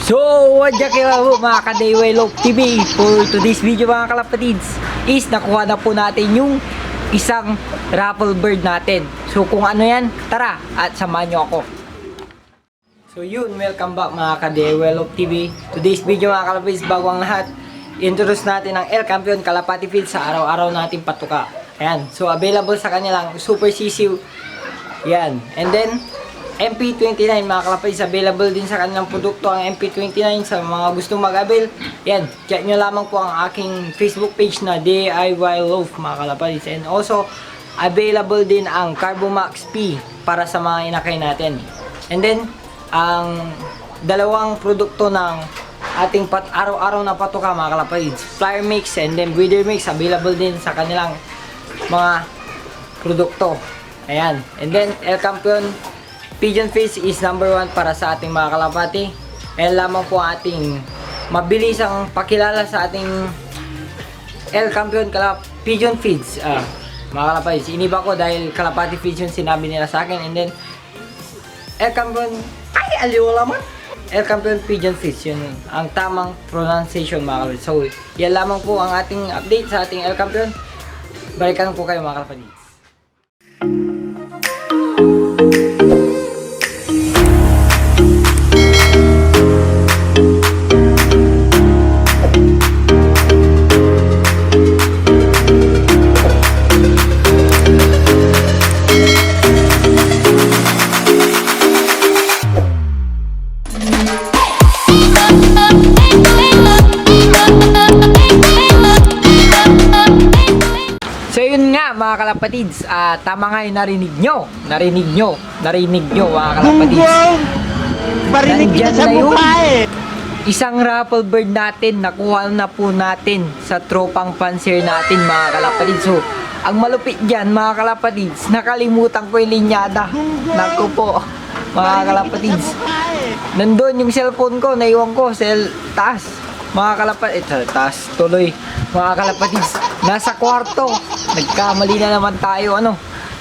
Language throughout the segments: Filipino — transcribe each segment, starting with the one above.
So, wadya kayo mga ka-Dayway TV. For today's video mga kalapatids is nakuha na po natin yung isang raffle bird natin. So, kung ano yan, tara at samahan nyo ako. So yun, welcome back mga ka-Dayway TV. Today's video mga kalapatids, bago ang lahat, introduce natin ang El Campeon Kalapati Feed sa araw-araw nating patuka. Ayan, so available sa kanilang Super Sisiw. Yan, and then MP29 mga kalapatids, available din sa kanilang produkto ang MP29 sa mga gustong mag-avail. Yan, check nyo lamang po ang aking Facebook page na DIY Loaf mga kalapatids. And also, available din ang Carbomax P para sa mga inakay natin. And then, ang dalawang produkto ng ating araw-araw na patuka mga kalapatids, Flyer Mix and then Breeder Mix, available din sa kanilang mga produkto. Ayan, and then El Campeon Pigeon Feeds is number 1 para sa ating mga kalapati. Ayan lamang po ating mabilisang pakilala sa ating El Campeon Pigeon Feeds. Mga kalapati, iniba ko dahil Kalapati Feeds yung sinabi nila sa akin. And then El Campeon, ay aliw naman, El Campeon Pigeon Feeds, yun ang tamang pronunciation mga kalapati. So yan lamang po ang ating update sa ating El Campeon. Balikan po kayo mga kalapati. So yun nga mga kalapatids, tama nga yung narinig nyo mga kalapatids. Marinig kita sa mukha eh. Isang raffle bird natin, nakuha na po natin sa tropang panser natin mga kalapatids. So ang malupit dyan mga kalapatids, nakalimutan ko yung linyada. Naku po mga kalapatids, nandun yung cellphone ko, naiwan ko sa taas mga kalapatids, taas tuloy mga kalapatids, nasa kwarto. Nagkamali na naman tayo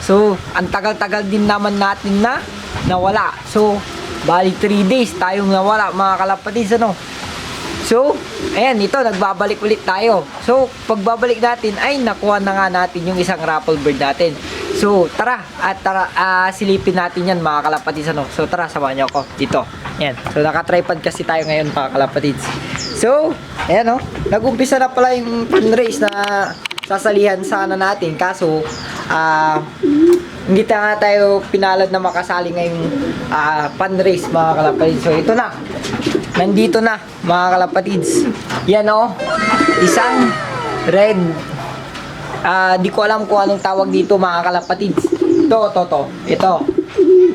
So ang tagal-tagal din naman natin na nawala. So bali 3 days tayong nawala mga kalapatids So ayan, ito nagbabalik ulit tayo. So pagbabalik natin ay nakuha na nga natin yung isang raffle bird natin. So tara silipin natin yan mga kalapatids So tara, samahan niyo ako dito. Yan. So naka-tripod kasi tayo ngayon mga kalapatids. So ayan nag-umpisa na pala yung fundraise na sasalihan sana natin, kaso hindi na nga tayo pinalad na makasali ngayong fundraise mga kalapatids. So ito na, nandito na mga kalapatids. Yan isang red, di ko alam kung anong tawag dito mga kalapatids.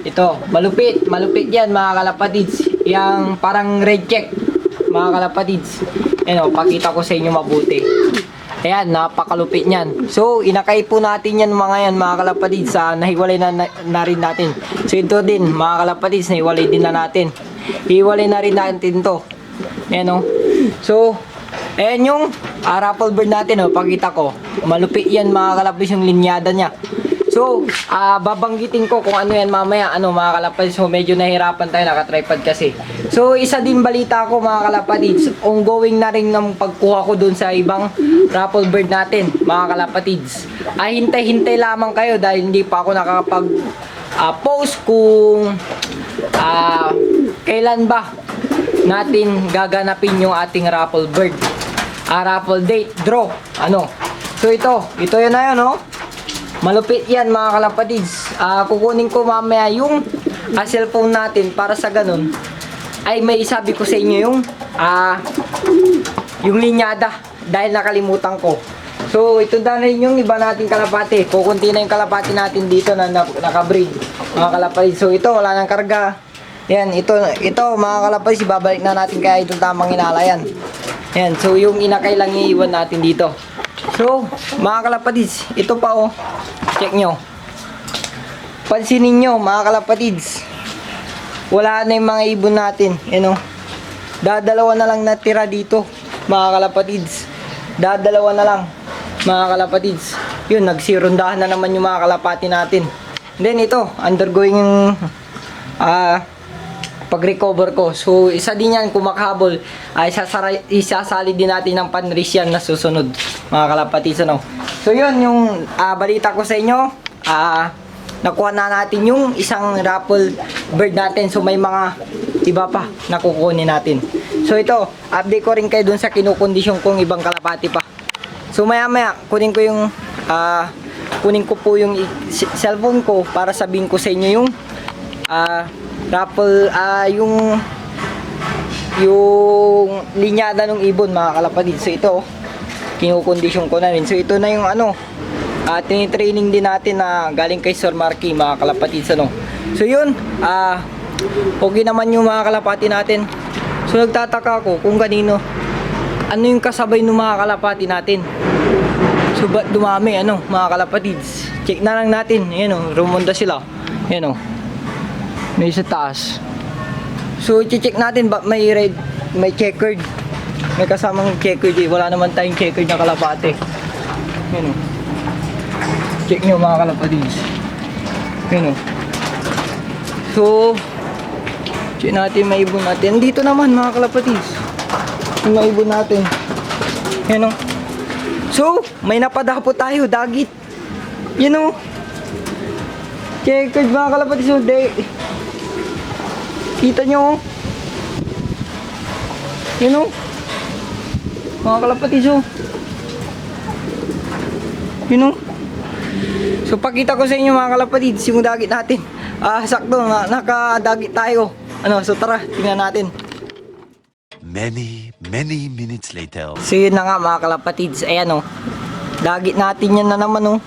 Ito, malupit yan mga kalapatids. Yang parang red check mga kalapatids. Pakita ko sa inyo mabuti. Ayan, napakalupit niyan. So, inakay po natin yan mga kalapatids. Nahiwalay na rin natin. So, ito din mga kalapatids, nahiwalay din na natin. Hiwalay na rin natin to. Ayan So, ayan yung raffle bird natin pakita ko. Malupit yan mga kalapatids yung linyada niya. So, babanggitin ko kung ano yan mamaya, mga kalapatids. So, medyo nahirapan tayo, naka-tripod kasi. So, isa din balita ko mga kalapatids, ongoing na rin ng pagkuha ko dun sa ibang raffle bird natin, mga kalapatids. Hintay-hintay lamang kayo dahil hindi pa ako nakakapag-post kung kailan ba natin gaganapin yung ating raffle bird. Raffle date, draw, So, ito yun na yun, Malupit yan mga kalapatids. Kukunin ko mamaya yung cellphone natin para sa ganun ay may isabi ko sa inyo yung linyada dahil nakalimutan ko. So ito na rin yung iba nating kalapati. Kukunti na yung kalapati natin dito na nakabreed mga kalapatids. So ito wala nang karga. Yan, ito mga kalapatids, ibabalik na natin kaya itong tamang inala yan. Yan, so yung inakay lang iiwan natin dito. So mga kalapatids, ito pa check nyo. Pansinin nyo mga kalapatids, wala na yung mga ibon natin. Dadalawa na lang natira dito mga kalapatids. Dadalawa na lang mga kalapatids. Yun, nagsirundahan na naman yung mga kalapati natin. And then ito, undergoing pag-recover ko. So, isa din yan, kung makahabol, ay isasali din natin ng panris yan na susunod, mga kalapatids, ano. So, yun, yung balita ko sa inyo, nakuha na natin yung isang raffle bird natin. So, may mga iba pa na kukunin natin. So, ito, update ko rin kayo dun sa kinukondisyon kong ibang kalapati pa. So, maya-maya, kunin ko po yung cellphone ko para sabihin ko sa inyo yung raffle, yung linyada ng ibon, mga kalapatid. So ito, kinukondisyon ko na rin. So ito na yung tinitraining din natin na galing kay Sir Marky, mga kalapatid. So yun, okay naman yung mga kalapati natin. So nagtataka ako kung kanino, ano yung kasabay ng mga kalapati natin. So ba't dumami, mga kalapatids? Check na lang natin. Ayan, rumonda sila. Ayan, may sa taas. So i-check natin ba may red, may checkered. May kasamang checkered eh. Wala naman tayong checkered na kalapate. Ayan, check nyo, mga kalapatids. Ayan, so check natin may ibon natin. Dito naman, mga kalapatids, yung may ibon natin. Ayan, so may napadapo tayo, dagit. Checkered, mga kalapatids. So kita nyo, mga kalapatids, so pakita ko sa inyo, mga kalapatids, yung dagit natin. Sakto, nakadagit tayo. So tara, tingnan natin. Many minutes later. So yun na nga, mga kalapatids. Ayan, dagit natin yan na naman,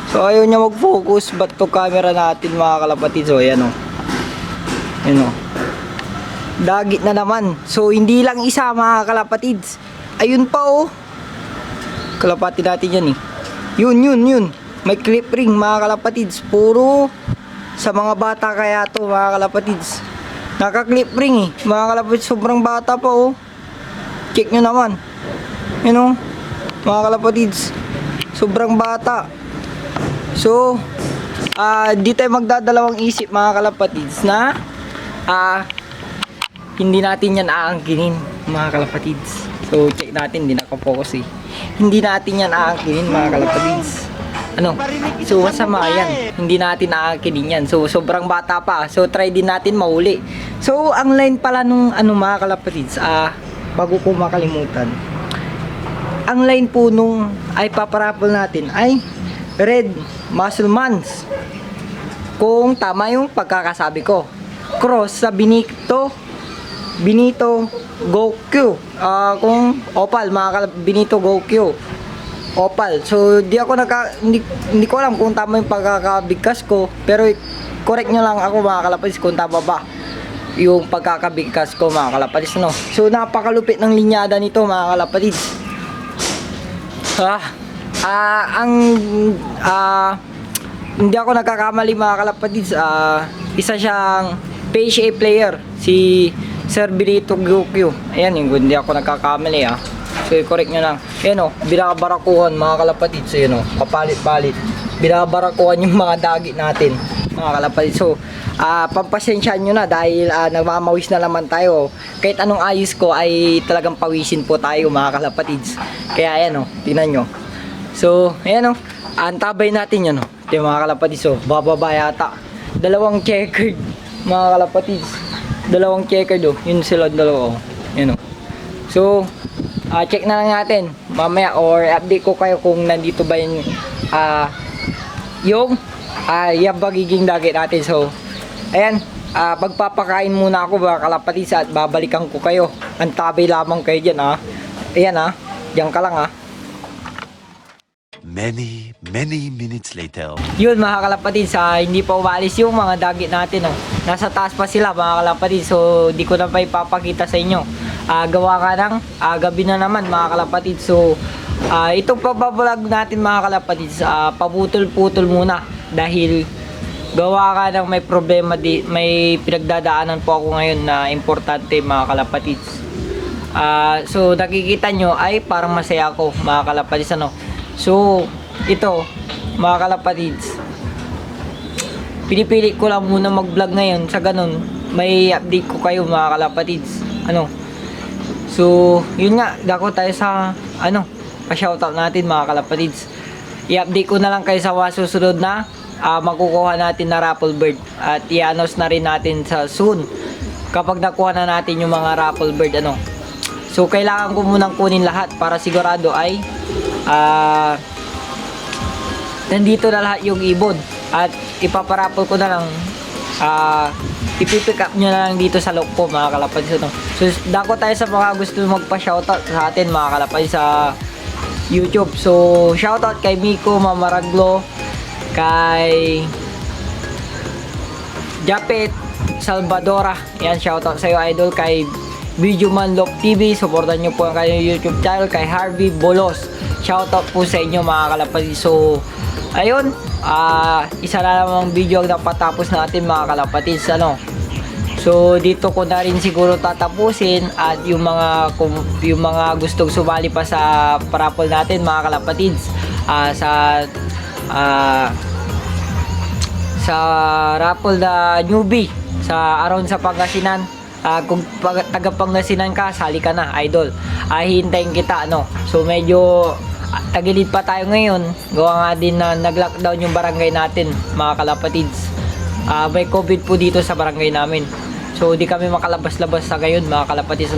So ayaw niya mag-focus, ba't to camera natin, mga kalapatids. So ayan, dagit na naman. So hindi lang isa, mga kalapatids. Ayun pa, kalapati natin yan, yun. May clip ring, mga kalapatids. Puro sa mga bata kaya to, mga kalapatids. Naka-clip ring, mga kalapatids. Sobrang bata pa, check nyo naman. Mga kalapatids, sobrang bata. So di tayo magdadalawang isip, mga kalapatids, na hindi natin yan aangkinin, mga kalapatids. So check natin, hindi nakapokus hindi natin yan aangkinin, mga kalapatids. So masama yan, hindi natin aangkinin yan. So sobrang bata pa, so try din natin mahuli. So ang line pala nung mga kalapatids, bago ko makalimutan, ang line po nung ay paparapol natin ay red Musselmans, kung tama yung pagkakasabi ko. Cross sa Benito Goku, kung opal, mga Benito Goku opal. So hindi ko alam kung tama yung pagkakabigkas ko, pero correct nyo lang ako, mga kalapatids, kung tama ba yung pagkakabigkas ko, mga kalapatids. So napakalupit ng linyada nito, mga kalapatids. Hindi ako nagkakamali, mga kalapatids, isa siyang PHA player, si Sir Benito Goku. Ayan, hindi ako nagkakamali, So correct nyo lang. Ayan, binabarakuhan, mga kalapatids. So yun, kapalit-palit, binabarakuhan yung mga dagit natin, mga kalapatids. So pampasensyaan nyo na dahil nagmamawis na naman tayo. Kahit anong ayos ko ay talagang pawisin po tayo, mga kalapatids. Kaya ayan, tingnan nyo. So ayan, antabay natin yan, yung mga kalapatids. So bababa yata, dalawang checkered, mga kalapatids. Dalawang checkered, yun sila dalawa, So check na lang natin mamaya, or update ko kayo kung nandito ba yung magiging dagit natin. So ayan, pagpapakain muna ako, mga kalapatids, at babalikan ko kayo. Antabay lamang kayo dyan, ayan, diyan ka lang, Many minutes later. Yun, mga kalapatids, hindi pa umalis yung mga dagit natin, nasa taas pa sila, mga kalapatids. So di ko na pa ipapakita sa inyo. Gawa ka ng gabi na naman, mga kalapatids. So itong pabablog natin, mga kalapatids, pabutol-putol muna dahil gawa ka ng may problema, may pinagdadaanan po ako ngayon na importante, mga kalapatids. So nakikita nyo ay parang masaya ako, mga kalapatids. So ito, mga kalapatids, pinipili ko lang muna mag vlog ngayon sa ganun may update ko kayo mga kalapatids. So, yun nga, dako tayo sa, pa-shoutout natin mga kalapatids. I-update ko na lang kayo sa mga susunod na makukuha natin na raffle bird. At i-announce na rin natin sa soon kapag nakuha na natin yung mga raffle bird, So, kailangan ko munang kunin lahat para sigurado ay nandito na lahat yung ibon. At ipaparapol ko na lang, ipipick up nyo na lang dito sa loob ko mga kalapatids. So, dako tayo sa mga gusto magpa-shoutout sa atin mga kalapatids sa YouTube. So, shoutout kay Miko Mamaraglo, kay Japet Salvadora. Yan, shoutout sa iyo idol. Kay Video Man Love TV, supportan nyo po ang kanyang YouTube channel. Kay Harvey Bolos, shoutout po sa inyo mga kalapatids. So, ayun, isa na namang video ang napatapos natin mga kalapatids. So, dito ko na rin siguro tatapusin. At yung mga gustong sumali pa sa parapol natin mga kalapatids, sa raffle na newbie sa around sa Pangasinan. Kung taga Pangasinan ka, sali ka na idol. Hintayin kita So medyo tagilid pa tayo ngayon. Gawa nga din na nag-lockdown yung barangay natin mga kalapatids. May COVID po dito sa barangay namin. So di kami makalabas-labas sa ngayon mga kalapatids.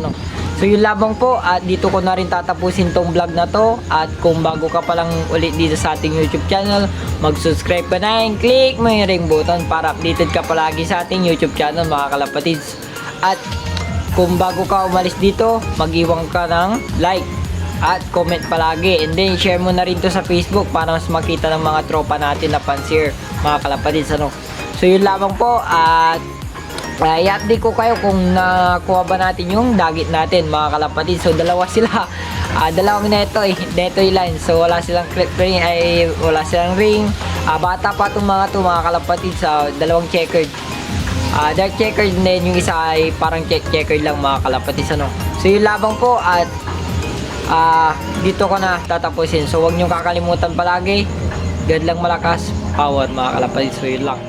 So yun lamang po, at dito ko na rin tatapusin tong vlog na to. At kung bago ka pa lang ulit dito sa ating YouTube channel, mag-subscribe ka na and click mo yung ring button para updated ka palagi sa ating YouTube channel mga kalapatids. At kung bago ka umalis dito, mag-iwan ka ng like at comment palagi, and then share mo na rin to sa Facebook para mas makita ng mga tropa natin na fancier mga kalapatids. So yun lamang po, at i-update ko kayo kung nakuha ba natin yung dagit natin mga kalapatids. So dalawa sila, dalawang netoy line. So wala silang clip ring, wala silang ring. Bata pa itong mga kalapatids. Dalawang checkered, dark checkered, din yung isa ay parang checkered lang mga kalapatids. So yun lamang po, at dito ko na tatapusin. So huwag nyo kakalimutan palagi, God lang malakas, power mga kalapatids. So yun lang.